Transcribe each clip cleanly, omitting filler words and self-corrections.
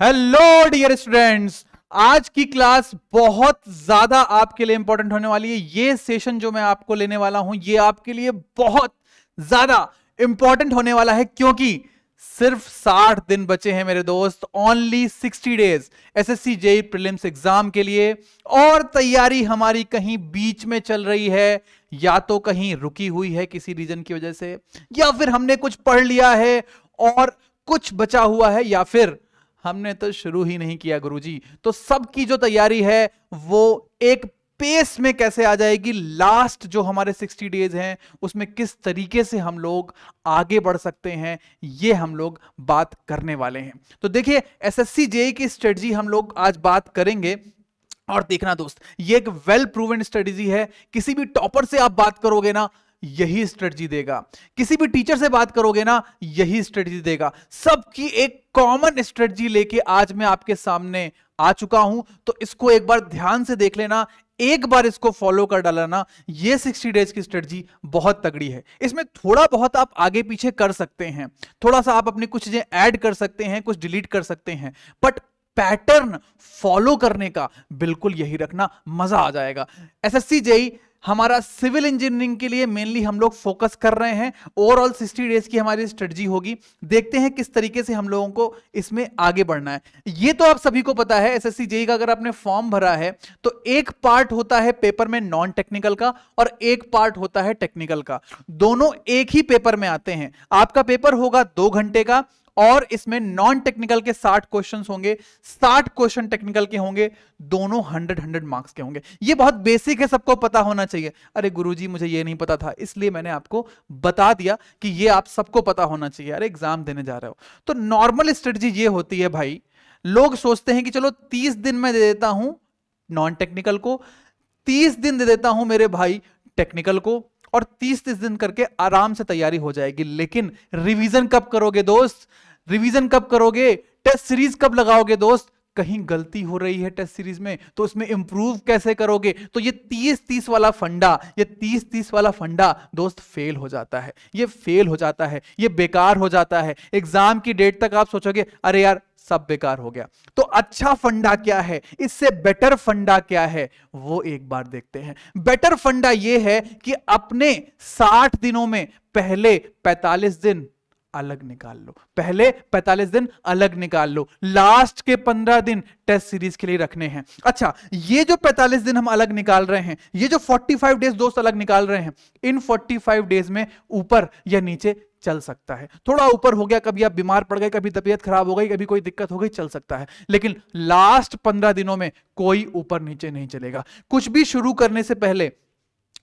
Hello dear students, आज की class बहुत ज्यादा आपके लिए इंपॉर्टेंट होने वाली है। ये सेशन जो मैं आपको लेने वाला हूं ये आपके लिए बहुत ज्यादा इंपॉर्टेंट होने वाला है, क्योंकि सिर्फ 60 दिन बचे हैं मेरे दोस्त। Only 60 days SSC JEE prelims exam के लिए। और तैयारी हमारी कहीं बीच में चल रही है, या तो कहीं रुकी हुई है किसी रीजन की वजह से, या फिर हमने कुछ पढ़ लिया है और कुछ बचा हुआ है, या फिर हमने तो शुरू ही नहीं किया गुरुजी। तो सबकी जो तैयारी है वो एक पेस में कैसे आ जाएगी, लास्ट जो हमारे 60 डेज हैं उसमें किस तरीके से हम लोग आगे बढ़ सकते हैं, ये हम लोग बात करने वाले हैं। तो देखिए, एसएससी जेईई की स्ट्रेटजी हम लोग आज बात करेंगे। और देखना दोस्त, ये एक वेल प्रूवन स्ट्रेटजी है। किसी भी टॉपर से आप बात करोगे ना, यही स्ट्रेटजी देगा। किसी भी टीचर से बात करोगे ना, यही स्ट्रेटजी देगा। सबकी एक कॉमन स्ट्रेटजी लेके आज मैं आपके सामने आ चुका हूं। तो इसको एक बार ध्यान से देख लेना, एक बार इसको फॉलो कर डालना। ये 60 डेज की स्ट्रेटजी बहुत तगड़ी है। इसमें थोड़ा बहुत आप आगे पीछे कर सकते हैं, थोड़ा सा आप अपनी कुछ चीजें ऐड कर सकते हैं, कुछ डिलीट कर सकते हैं, बट पैटर्न फॉलो करने का बिल्कुल यही रखना, मजा आ जाएगा। एसएससी जेईई हमारा सिविल इंजीनियरिंग के लिए मेनली हम लोग फोकस कर रहे हैं। ओवरऑल 60 डेज की हमारी स्ट्रेटजी होगी। देखते हैं किस तरीके से हम लोगों को इसमें आगे बढ़ना है। ये तो आप सभी को पता है, एसएससी जेईई का अगर आपने फॉर्म भरा है तो एक पार्ट होता है पेपर में नॉन टेक्निकल का और एक पार्ट होता है टेक्निकल का। दोनों एक ही पेपर में आते हैं। आपका पेपर होगा 2 घंटे का और इसमें नॉन टेक्निकल के 60 क्वेश्चंस होंगे, 60 क्वेश्चन टेक्निकल के होंगे। दोनों 100 मार्क्स के होंगे। ये बहुत बेसिक है, सबको पता होना चाहिए। अरे गुरुजी मुझे ये नहीं पता था, इसलिए मैंने आपको बता दिया कि ये आप सबको पता होना चाहिए। अरे एग्जाम देने जा रहे हो तो नॉर्मल स्ट्रेटजी ये होती है भाई। लोग सोचते हैं कि चलो 30 दिन में दे देता हूं नॉन टेक्निकल को, 30 दिन दे देता हूं मेरे भाई टेक्निकल को, और 30 दिन करके आराम से तैयारी हो जाएगी। लेकिन रिवीजन कब करोगे दोस्त? रिवीजन कब करोगे? टेस्ट सीरीज कब लगाओगे दोस्त? कहीं गलती हो रही है टेस्ट सीरीज में तो उसमें इंप्रूव कैसे करोगे? तो ये 30-30 वाला फंडा, ये 30-30 वाला फंडा दोस्त फेल हो जाता है। ये फेल हो जाता है, ये बेकार हो जाता है। एग्जाम की डेट तक आप सोचोगे अरे यार सब बेकार हो गया। तो अच्छा फंडा क्या है, इससे बेटर फंडा क्या है, वो एक बार देखते हैं। बेटर फंडा ये है कि अपने 60 दिनों में पहले 45 दिन अलग निकाल लो। पहले 45 दिन अलग निकाल लो, लास्ट के 15 दिन टेस्ट सीरीज के लिए रखने हैं। अच्छा, ये जो 45 दिन हम अलग निकाल रहे हैं, ये जो 45 डेज दोस्त अलग निकाल रहे हैं, इन 45 डेज में ऊपर या नीचे चल सकता है। थोड़ा ऊपर हो गया, कभी आप बीमार पड़ गए, कभी तबीयत खराब हो गई, कभी कोई दिक्कत हो गई, चल सकता है। लेकिन लास्ट 15 दिनों में कोई ऊपर नीचे नहीं चलेगा। कुछ भी शुरू करने से पहले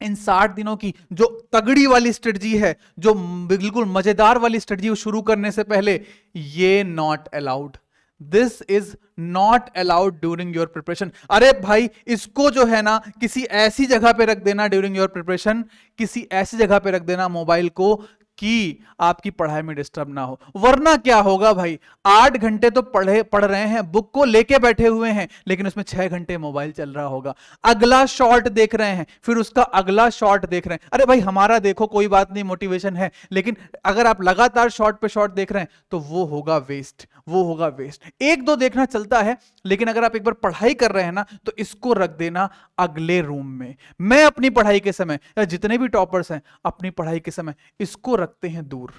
इन 60 दिनों की जो तगड़ी वाली स्ट्रेटजी है, जो बिल्कुल मजेदार वाली स्ट्रेटजी, शुरू करने से पहले ये not allowed, this is not allowed during your preparation. अरे भाई इसको जो है ना किसी ऐसी जगह पे रख देना ड्यूरिंग योर प्रिपरेशन, किसी ऐसी जगह पे रख देना मोबाइल को कि आपकी पढ़ाई में डिस्टर्ब ना हो। वरना क्या होगा भाई, 8 घंटे तो पढ़ रहे हैं, बुक को लेके बैठे हुए हैं, लेकिन उसमें 6 घंटे मोबाइल चल रहा होगा। अगला शॉर्ट देख रहे हैं, फिर उसका अगला शॉर्ट देख रहे हैं। अरे भाई हमारा देखो कोई बात नहीं, मोटिवेशन है, लेकिन अगर आप लगातार शॉर्ट पे शॉर्ट देख रहे हैं तो वो होगा वेस्ट, वो होगा वेस्ट। 1-2 देखना चलता है, लेकिन अगर आप एक बार पढ़ाई कर रहे हैं ना तो इसको रख देना अगले रूम में। मैं अपनी पढ़ाई के समय, या जितने भी टॉपर्स हैं अपनी पढ़ाई के समय इसको रखते हैं दूर।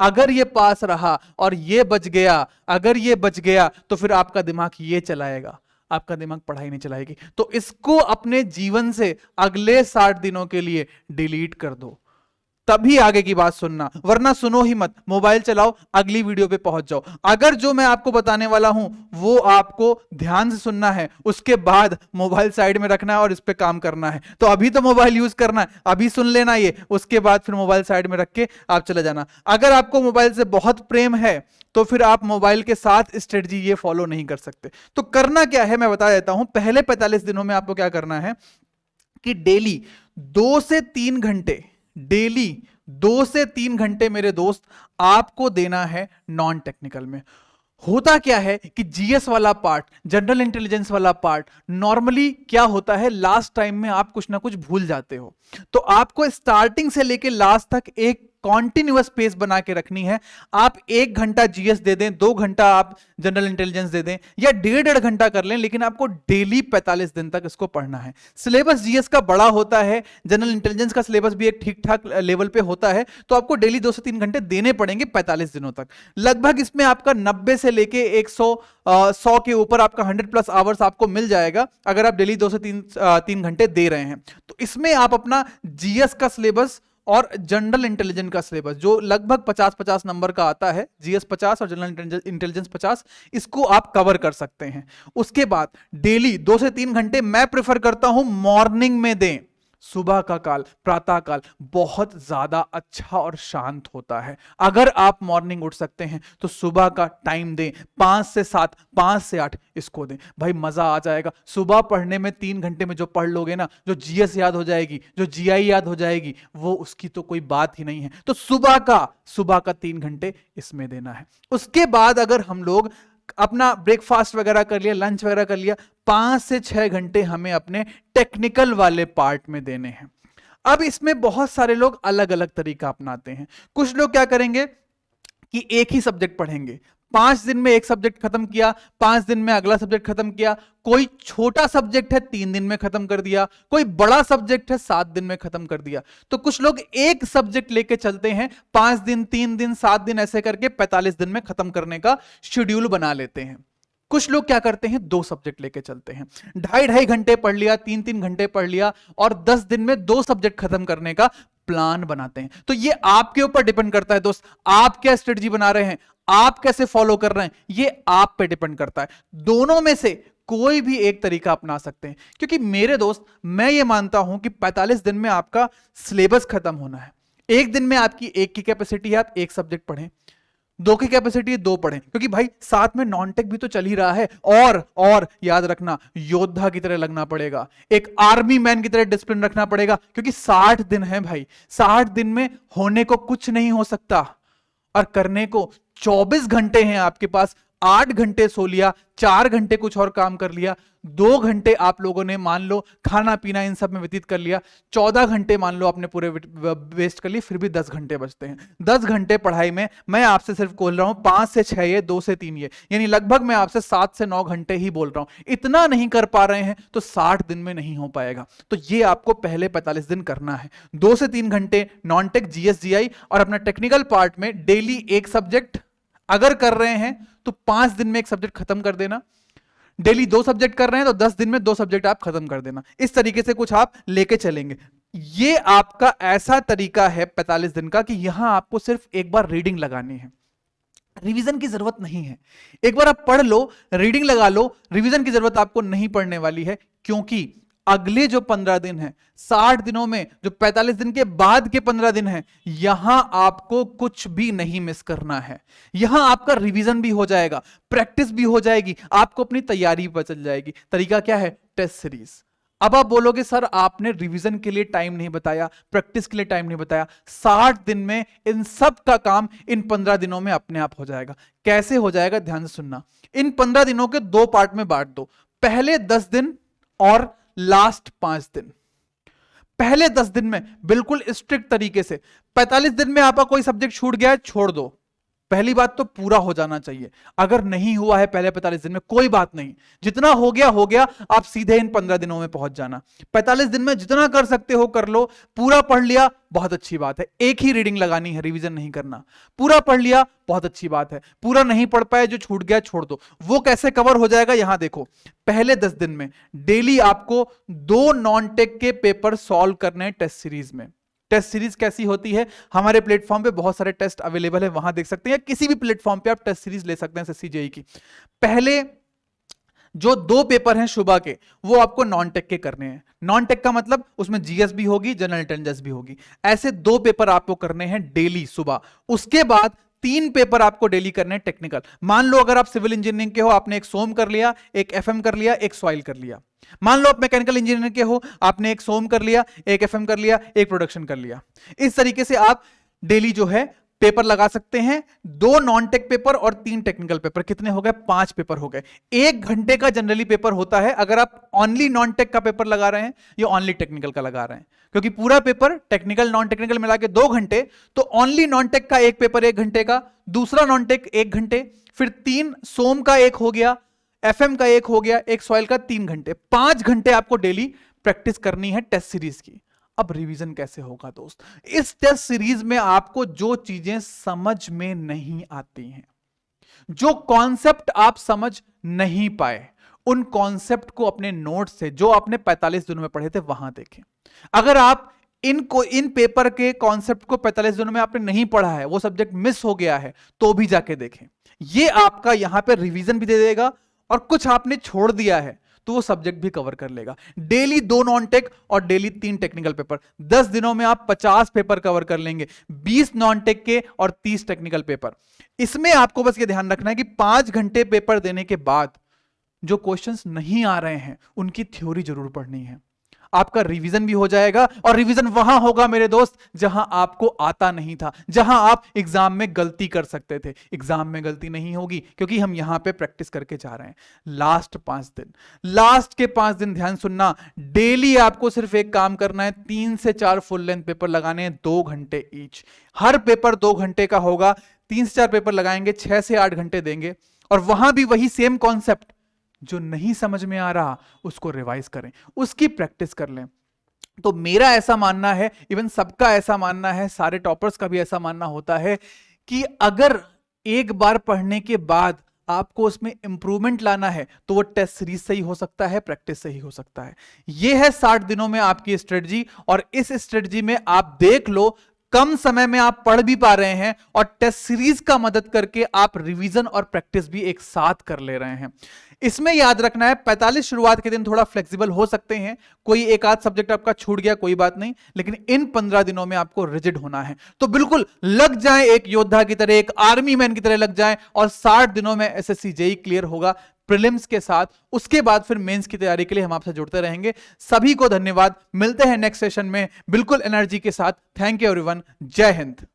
अगर ये पास रहा और ये बच गया, अगर ये बच गया तो फिर आपका दिमाग ये चलाएगा, आपका दिमाग पढ़ाई नहीं चलाएगी। तो इसको अपने जीवन से अगले 60 दिनों के लिए डिलीट कर दो, तभी आगे की बात सुनना, वरना सुनो ही मत, मोबाइल चलाओ, अगली वीडियो पे पहुंच जाओ। अगर जो मैं आपको बताने वाला हूं वो आपको ध्यान से सुनना है, उसके बाद मोबाइल साइड में रखना है और इस पे काम करना है। तो अभी तो मोबाइल यूज करना है, अभी सुन लेना ये, उसके बाद फिर मोबाइल साइड में रख के आप चले जाना। अगर आपको मोबाइल से बहुत प्रेम है तो फिर आप मोबाइल के साथ स्ट्रेटजी ये फॉलो नहीं कर सकते। तो करना क्या है मैं बता देता हूं। पहले 45 दिनों में आपको क्या करना है कि डेली 2 से 3 घंटे, डेली 2 से 3 घंटे मेरे दोस्त आपको देना है नॉन टेक्निकल में। होता क्या है कि जीएस वाला पार्ट, जनरल इंटेलिजेंस वाला पार्ट, नॉर्मली क्या होता है लास्ट टाइम में आप कुछ ना कुछ भूल जाते हो। तो आपको स्टार्टिंग से लेके लास्ट तक एक कॉन्टिन्यूअस पेस बना के रखनी है। आप 1 घंटा जीएस दे दें, 2 घंटा आप जनरल इंटेलिजेंस दे दें, या 1.5 घंटा कर लें, लेकिन आपको डेली 45 दिन तक इसको पढ़ना है। सिलेबस जीएस का बड़ा होता है, जनरल इंटेलिजेंस का सिलेबस भी एक ठीक ठाक लेवल पे होता है, तो आपको डेली 2 से 3 घंटे देने पड़ेंगे 45 दिनों तक। लगभग इसमें आपका 90 से लेके 100 के ऊपर आपका 100+ आवर्स आपको मिल जाएगा अगर आप डेली 2 से 3 घंटे दे रहे हैं। तो इसमें आप अपना जीएस का सिलेबस और जनरल इंटेलिजेंस का सिलेबस जो लगभग 50-50 नंबर का आता है, जीएस 50 और जनरल इंटेलिजेंस 50, इसको आप कवर कर सकते हैं। उसके बाद डेली 2 से 3 घंटे मैं प्रेफर करता हूं मॉर्निंग में दें। सुबह का काल, प्रातः काल बहुत ज्यादा अच्छा और शांत होता है। अगर आप मॉर्निंग उठ सकते हैं तो सुबह का टाइम दें, 5 से 7, 5 से 8 इसको दें। भाई मजा आ जाएगा। सुबह पढ़ने में 3 घंटे में जो पढ़ लोगे ना, जो जीएस याद हो जाएगी, जो जीआई याद हो जाएगी, वो उसकी तो कोई बात ही नहीं है। तो सुबह का 3 घंटे इसमें देना है। उसके बाद अगर हम लोग अपना ब्रेकफास्ट वगैरह कर लिया, लंच वगैरह कर लिया, 5 से 6 घंटे हमें अपने टेक्निकल वाले पार्ट में देने हैं। अब इसमें बहुत सारे लोग अलग अलग तरीका अपनाते हैं। कुछ लोग क्या करेंगे कि एक ही सब्जेक्ट पढ़ेंगे, 5 दिन में एक सब्जेक्ट खत्म किया, 5 दिन में अगला सब्जेक्ट खत्म किया। कोई छोटा सब्जेक्ट है 3 दिन में खत्म कर दिया, कोई बड़ा सब्जेक्ट है 7 दिन में खत्म कर दिया। तो कुछ लोग एक सब्जेक्ट लेके चलते हैं, 5 दिन, 3 दिन, 7 दिन ऐसे करके 45 दिन में खत्म करने का शेड्यूल बना लेते हैं। कुछ लोग क्या करते हैं, 2 सब्जेक्ट लेके चलते हैं, 2.5 घंटे पढ़ लिया, 3-3 घंटे पढ़ लिया, और 10 दिन में 2 सब्जेक्ट खत्म करने का प्लान बनाते हैं। तो ये आपके ऊपर डिपेंड करता है दोस्त, आप क्या स्ट्रेटजी बना रहे हैं, आप कैसे फॉलो कर रहे हैं, ये आप पे डिपेंड करता है। दोनों में से कोई भी एक तरीका अपना सकते हैं, क्योंकि मेरे दोस्त मैं ये मानता हूं कि 45 दिन में आपका सिलेबस खत्म होना है। एक दिन में आपकी 1 की कैपेसिटी है, आप 1 सब्जेक्ट पढ़ें, 2 की कैपेसिटी है 2 पढ़ें, क्योंकि भाई साथ में नॉन टेक भी तो चल ही रहा है। और याद रखना, योद्धा की तरह लगना पड़ेगा, एक आर्मी मैन की तरह डिसिप्लिन रखना पड़ेगा, क्योंकि 60 दिन है भाई। 60 दिन में होने को कुछ नहीं हो सकता और करने को 24 घंटे हैं आपके पास। 8 घंटे सो लिया, 4 घंटे कुछ और काम कर लिया, 2 घंटे आप लोगों ने मान लो खाना पीना इन सब में व्यतीत कर लिया, 14 घंटे मान लो आपने पूरे वेस्ट कर लिए, फिर भी 10 घंटे बचते हैं। 10 घंटे पढ़ाई में मैं आपसे सिर्फ बोल रहा हूं 5 से 6 ये, 2 से 3 ये, यानी लगभग मैं आपसे 7 से 9 घंटे ही बोल रहा हूं। इतना नहीं कर पा रहे हैं तो 60 दिन में नहीं हो पाएगा। तो ये आपको पहले 45 दिन करना है। 2 से 3 घंटे नॉन टेक, जीएस, जीआई और अपना टेक्निकल पार्ट में डेली 1 सब्जेक्ट अगर कर रहे हैं तो 5 दिन में 1 सब्जेक्ट खत्म कर देना। डेली 2 सब्जेक्ट कर रहे हैं तो 10 दिन में 2 सब्जेक्ट आप खत्म कर देना। इस तरीके से कुछ आप लेके चलेंगे। ये आपका ऐसा तरीका है 45 दिन का कि यहां आपको सिर्फ एक बार रीडिंग लगानी है, रिवीजन की जरूरत नहीं है। एक बार आप पढ़ लो, रीडिंग लगा लो, रिवीजन की जरूरत आपको नहीं पड़ने वाली है, क्योंकि अगले जो 15 दिन है, 60 दिनों में जो 45 दिन के बाद के 15 दिन है, यहां आपको कुछ भी नहीं मिस करना है। यहां आपका रिवीजन भी हो जाएगा, प्रैक्टिस भी हो जाएगी, आपको अपनी तैयारी पर चल जाएगी। तरीका क्या है, टेस्ट सीरीज। अब आप बोलोगे सर आपने रिवीजन के लिए टाइम नहीं बताया, प्रैक्टिस के लिए टाइम नहीं बताया। 60 दिन में इन सब का काम इन 15 दिनों में अपने आप हो जाएगा। कैसे हो जाएगा, ध्यान से सुनना। इन 15 दिनों के 2 पार्ट में बांट दो, पहले 10 दिन और लास्ट 5 दिन। पहले 10 दिन में बिल्कुल स्ट्रिक्ट तरीके से, 45 दिन में आपका कोई सब्जेक्ट छूट गया है, छोड़ दो। पहली बात तो पूरा हो जाना चाहिए। अगर नहीं हुआ है पहले 45 दिन में, कोई बात नहीं, जितना हो गया, आप सीधे इन 15 दिनों में पहुंच जाना। 45 दिन में जितना कर सकते हो कर लो। पूरा पढ़ लिया, बहुत अच्छी बात है, एक ही रीडिंग लगानी है, रिवीजन नहीं करना। पूरा पढ़ लिया, बहुत अच्छी बात है। पूरा नहीं पढ़ पाए, जो छूट गया छोड़ दो। वो कैसे कवर हो जाएगा, यहां देखो। पहले 10 दिन में डेली आपको 2 नॉन टेक के पेपर सॉल्व करने हैं टेस्ट सीरीज में। टेस्ट सीरीज कैसी होती है, हमारे प्लेटफॉर्म पे बहुत सारे टेस्ट अवेलेबल है, वहां देख सकते हैं, किसी भी प्लेटफॉर्म पे आप टेस्ट सीरीज ले सकते हैं एसएससी जेईई की। पहले जो 2 पेपर हैं सुबह के, वो आपको नॉन टेक के करने हैं। नॉन टेक का मतलब उसमें जीएस भी होगी, जनरल इंटेलिजेंस भी होगी। ऐसे 2 पेपर आपको करने हैं डेली सुबह। उसके बाद 3 पेपर आपको डेली करने हैं टेक्निकल। मान लो अगर आप सिविल इंजीनियरिंग के हो, आपने एक सोम कर लिया, एक एफएम कर लिया, एक सॉइल कर लिया। मान लो आप मैकेनिकल इंजीनियरिंग के हो, आपने एक सोम कर लिया, एक एफएम कर लिया, एक प्रोडक्शन कर लिया। इस तरीके से आप डेली जो है पेपर लगा सकते हैं, 2 नॉन टेक पेपर और 3 टेक्निकल पेपर। कितने हो गए? 5 पेपर हो गए। 1 घंटे का जनरली पेपर होता है अगर आप ओनली नॉन टेक का पेपर लगा रहे हैं या ओनली टेक्निकल का लगा रहे हैं, क्योंकि पूरा पेपर टेक्निकल नॉन टेक्निकल मिला के 2 घंटे, तो ओनली नॉन टेक का एक पेपर 1 घंटे का, दूसरा नॉन टेक 1 घंटे, फिर 3 सोम का 1 हो गया, एफएम का 1 हो गया, 1 सॉइल का 3 घंटे। 5 घंटे आपको डेली प्रैक्टिस करनी है टेस्ट सीरीज की। अब रिवीजन कैसे होगा दोस्त? इस टेस्ट सीरीज में आपको जो चीजें समझ में नहीं आती हैं, जो कॉन्सेप्ट आप समझ नहीं पाए, उन कॉन्सेप्ट को अपने नोट से जो आपने 45 दिनों में पढ़े थे वहां देखें। अगर आप इन पेपर के कॉन्सेप्ट को 45 दिनों में आपने नहीं पढ़ा है, वो सब्जेक्ट मिस हो गया है, तो भी जाके देखें। ये आपका यहां पे रिवीजन भी दे देगा, और कुछ आपने छोड़ दिया है तो वो सब्जेक्ट भी कवर कर लेगा। डेली 2 नॉन टेक और डेली 3 टेक्निकल पेपर, 10 दिनों में आप 50 पेपर कवर कर लेंगे, 20 नॉन टेक के और 30 टेक्निकल पेपर। इसमें आपको बस ये ध्यान रखना है कि 5 घंटे पेपर देने के बाद जो क्वेश्चंस नहीं आ रहे हैं उनकी थ्योरी जरूर पढ़नी है। आपका रिवीजन भी हो जाएगा, और रिवीजन वहां होगा मेरे दोस्त जहां आपको आता नहीं था, जहां आप एग्जाम में गलती कर सकते थे। एग्जाम में गलती नहीं होगी क्योंकि हम यहां पे प्रैक्टिस करके जा रहे हैं। लास्ट 5 दिन, लास्ट के 5 दिन ध्यान सुनना, डेली आपको सिर्फ एक काम करना है, 3 से 4 फुल लेंथ पेपर लगाने हैं, 2 घंटे ईच। हर पेपर 2 घंटे का होगा, 3 से 4 पेपर लगाएंगे, 6 से 8 घंटे देंगे, और वहां भी वही सेम कॉन्सेप्ट, जो नहीं समझ में आ रहा उसको रिवाइज करें, उसकी प्रैक्टिस कर लें। तो मेरा ऐसा मानना है, इवन सबका ऐसा मानना है, सारे टॉपर्स का भी ऐसा मानना होता है कि अगर एक बार पढ़ने के बाद आपको उसमें इंप्रूवमेंट लाना है तो वो टेस्ट सीरीज से ही हो सकता है, प्रैक्टिस से ही हो सकता है। ये है 60 दिनों में आपकी स्ट्रेटजी, और इस स्ट्रेटजी में आप देख लो कम समय में आप पढ़ भी पा रहे हैं, और टेस्ट सीरीज का मदद करके आप रिवीजन और प्रैक्टिस भी एक साथ कर ले रहे हैं। इसमें याद रखना है 45 शुरुआत के दिन थोड़ा फ्लेक्सिबल हो सकते हैं, कोई एक आध सब्जेक्ट आपका छूट गया कोई बात नहीं, लेकिन इन 15 दिनों में आपको रिजिड होना है। तो बिल्कुल लग जाए, एक योद्धा की तरह, एक आर्मी मैन की तरह लग जाए, और 60 दिनों में एसएससी जेईई क्लियर होगा प्रीलिम्स के साथ। उसके बाद फिर मेंस की तैयारी के लिए हम आपसे जुड़ते रहेंगे। सभी को धन्यवाद, मिलते हैं नेक्स्ट सेशन में बिल्कुल एनर्जी के साथ। थैंक यू एवरीवन, जय हिंद।